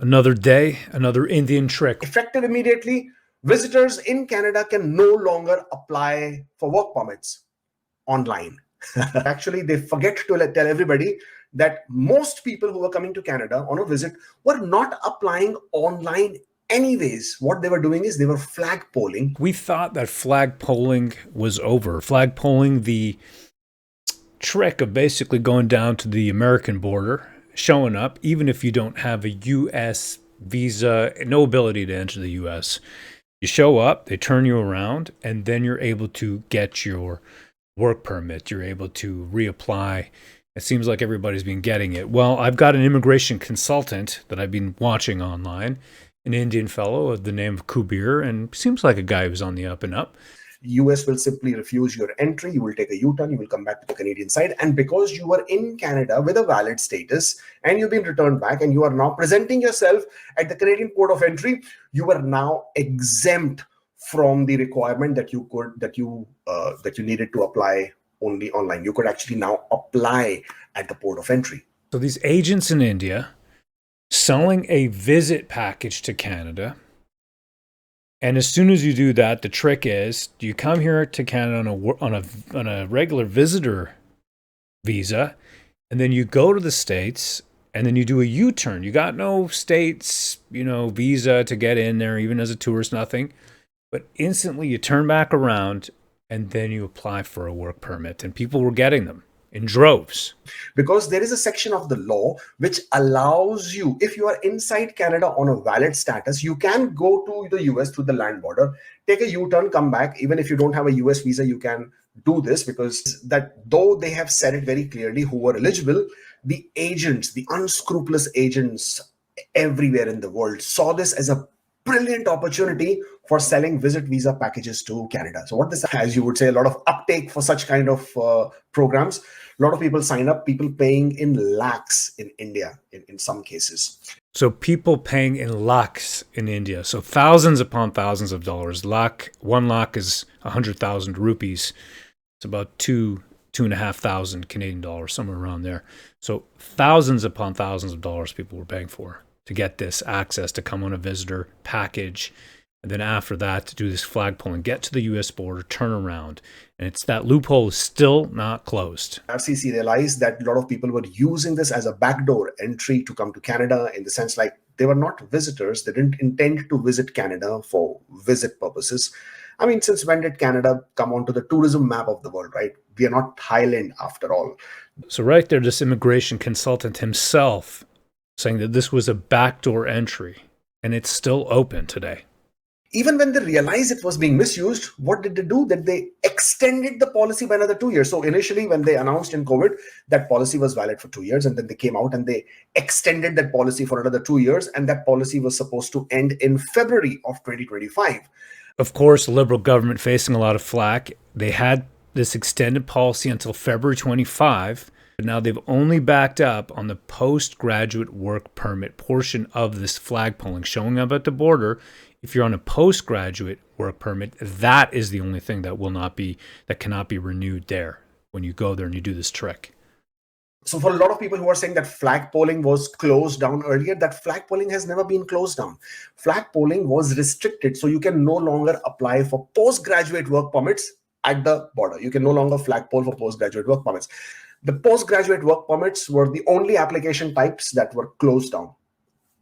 Another day, another Indian trick. Effective immediately, visitors in Canada can no longer apply for work permits online. Actually, they forget to tell everybody that most people who were coming to Canada on a visit were not applying online anyways. What they were doing is they were flag polling. We thought that flag polling was over. Flag polling, the trick of basically going down to the American border, showing up, even if you don't have a U.S. visa, no ability to enter the U.S. You show up, they turn you around, and then you're able to get your work permit. You're able to reapply. It seems like everybody's been getting it. Well, I've got an immigration consultant that I've been watching online, an Indian fellow of the name of Kubeir, and seems like a guy who's on the up and up. US will simply refuse your entry. You will take a U-turn. You will come back to the Canadian side. And because you were in Canada with a valid status and you've been returned back and you are now presenting yourself at the Canadian port of entry, you are now exempt from the requirement that you needed to apply only online. You could actually now apply at the port of entry. So these agents in India selling a visit package to Canada. And as soon as you do that, the trick is, do you come here to Canada on a regular visitor visa, and then you go to the States, and then you do a U-turn. You got no States, visa to get in there, even as a tourist, nothing. But instantly you turn back around, and then you apply for a work permit. And people were getting them in droves. Because there is a section of the law which allows you, if you are inside Canada on a valid status, you can go to the US through the land border, take a U-turn, come back. Even if you don't have a US visa, you can do this, because that, though they have said it very clearly who are eligible, the agents, the unscrupulous agents everywhere in the world saw this as a brilliant opportunity for selling visit visa packages to Canada. So what this, as you would say, a lot of uptake for such kind of programs. A lot of people sign up, people paying in lakhs in India in some cases. So people paying in lakhs in India. So thousands upon thousands of dollars. One lakh is 100,000 rupees. It's about two and a half thousand Canadian dollars, somewhere around there. So thousands upon thousands of dollars people were paying for to get this access to come on a visitor package. And then after that, to do this flag pulling, get to the U.S. border, turn around. And it's that loophole is still not closed. RCC realized that a lot of people were using this as a backdoor entry to come to Canada, in the sense like they were not visitors. They didn't intend to visit Canada for visit purposes. I mean, since when did Canada come onto the tourism map of the world, right? We are not Thailand after all. So right there, this immigration consultant himself saying that this was a backdoor entry, and it's still open today. Even when they realized it was being misused, what did they do? That they extended the policy by another 2 years. So initially, when they announced in COVID, that policy was valid for 2 years, and then they came out and they extended that policy for another 2 years, and that policy was supposed to end in February of 2025. Of course, the Liberal government facing a lot of flack. They had this extended policy until February 25. But now they've only backed up on the postgraduate work permit portion of this flag pulling, showing up at the border. If you're on a postgraduate work permit, that is the only thing that cannot be renewed there when you go there and you do this trick. So for a lot of people who are saying that flag polling was closed down earlier, that flag polling has never been closed down. Flag polling was restricted, so you can no longer apply for postgraduate work permits at the border. You can no longer flag poll for postgraduate work permits. The postgraduate work permits were the only application types that were closed down.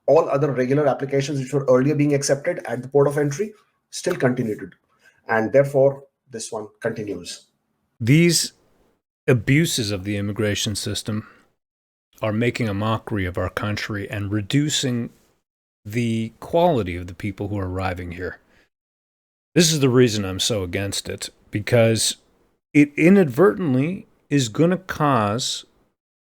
All other regular applications which were earlier being accepted at the port of entry still continued. And therefore, this one continues. These abuses of the immigration system are making a mockery of our country and reducing the quality of the people who are arriving here. This is the reason I'm so against it, because it inadvertently is going to cause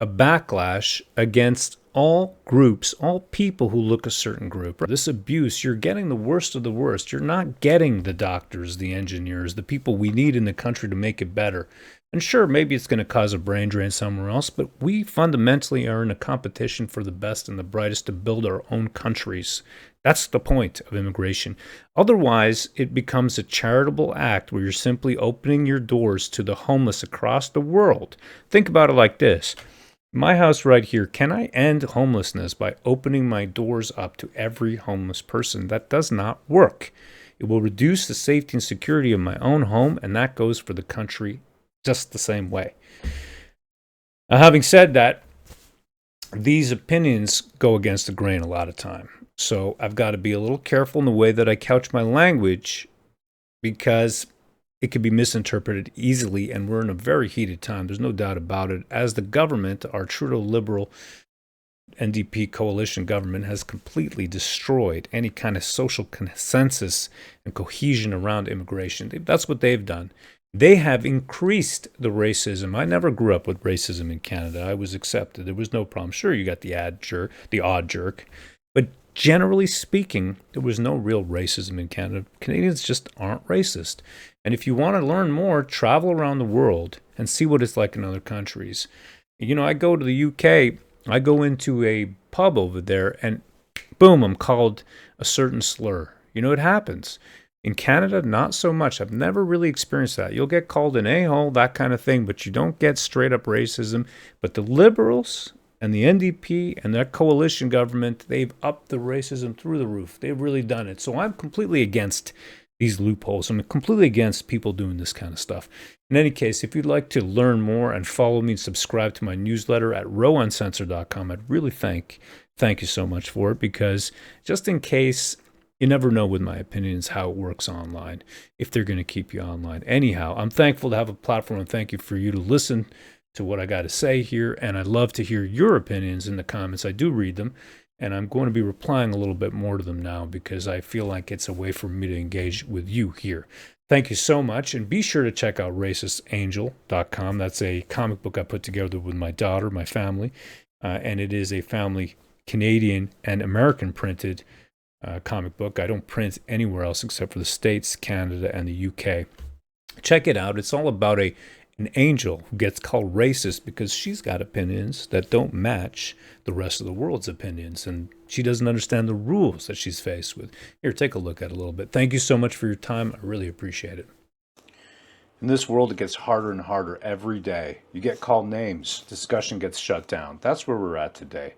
a backlash against all groups, all people who look a certain group. This abuse, you're getting the worst of the worst. You're not getting the doctors, the engineers, the people we need in the country to make it better. And sure, maybe it's going to cause a brain drain somewhere else, but we fundamentally are in a competition for the best and the brightest to build our own countries. That's the point of immigration. Otherwise, it becomes a charitable act where you're simply opening your doors to the homeless across the world. Think about it like this. My house right here, can I end homelessness by opening my doors up to every homeless person? That does not work. It will reduce the safety and security of my own home, and that goes for the country just the same way. Now, having said that, these opinions go against the grain a lot of time. So I've got to be a little careful in the way that I couch my language because it could be misinterpreted easily, and we're in a very heated time. There's no doubt about it. As the government, our Trudeau Liberal NDP coalition government has completely destroyed any kind of social consensus and cohesion around immigration. That's what they've done. They have increased the racism. I never grew up with racism in Canada. I was accepted. There was no problem. Sure, you got the odd jerk, but generally speaking, there was no real racism in Canada. Canadians just aren't racist. And if you want to learn more, travel around the world and see what it's like in other countries. You know, I go to the UK, I go into a pub over there, and boom, I'm called a certain slur. You know, it happens. In Canada, not so much. I've never really experienced that. You'll get called an a-hole, that kind of thing, but you don't get straight up racism. But the Liberals and the NDP and their coalition government, they've upped the racism through the roof. They've really done it. So I'm completely against these loopholes. I'm completely against people doing this kind of stuff. In any case, if you'd like to learn more and follow me and subscribe to my newsletter at rowuncensored.com, I'd really thank you so much for it, because just in case, you never know with my opinions how it works online, if they're going to keep you online. Anyhow, I'm thankful to have a platform, and thank you for you to listen to what I got to say here. And I'd love to hear your opinions in the comments. I do read them, and I'm going to be replying a little bit more to them now because I feel like it's a way for me to engage with you here. Thank you so much, and be sure to check out racistangel.com. That's a comic book I put together with my daughter, my family, and it is a family Canadian and American printed comic book. I don't print anywhere else except for the States, Canada, and the UK. Check it out. It's all about an angel who gets called racist because she's got opinions that don't match the rest of the world's opinions, and she doesn't understand the rules that she's faced with. Here, take a look at it a little bit. Thank you so much for your time. I really appreciate it. In this world, it gets harder and harder every day. You get called names. Discussion gets shut down. That's where we're at today.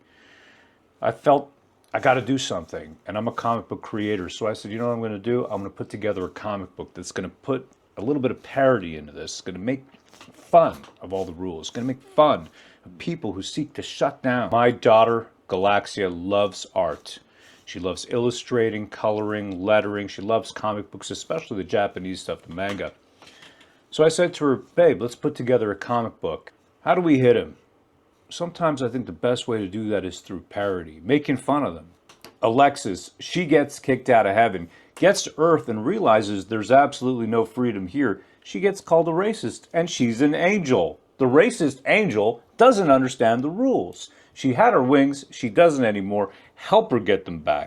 I felt I got to do something, and I'm a comic book creator, so I said, you know what I'm going to do? I'm going to put together a comic book that's going to put a little bit of parody into this. It's going to make fun of all the rules. It's going to make fun of people who seek to shut down. My daughter, Galaxia, loves art. She loves illustrating, coloring, lettering. She loves comic books, especially the Japanese stuff, the manga. So I said to her, babe, let's put together a comic book. How do we hit him? Sometimes I think the best way to do that is through parody, making fun of them. Alexis, she gets kicked out of heaven, gets to Earth and realizes there's absolutely no freedom here. She gets called a racist, and she's an angel. The racist angel doesn't understand the rules. She had her wings, she doesn't anymore. Help her get them back.